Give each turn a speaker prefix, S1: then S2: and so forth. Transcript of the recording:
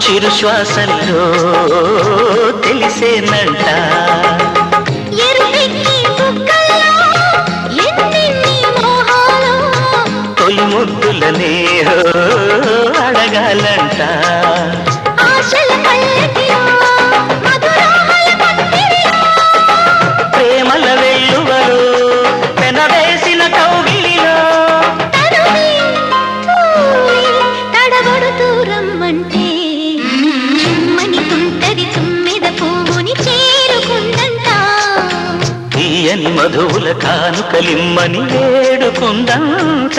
S1: చిరు శ్వాసల్లో తెలిసేనంట తొలి ముద్దులనే అడగాలంట ప్రేమల వెల్లువలో పెనవేసిన కౌగిలిలో
S2: తడబడుతూ రమ్మంటే చుమ్మని తుంటది తుమ్మెద పువ్వుని చేరుకుందంట
S1: తీయని మధువుల కానుకలిమ్మని వేడుకుందంట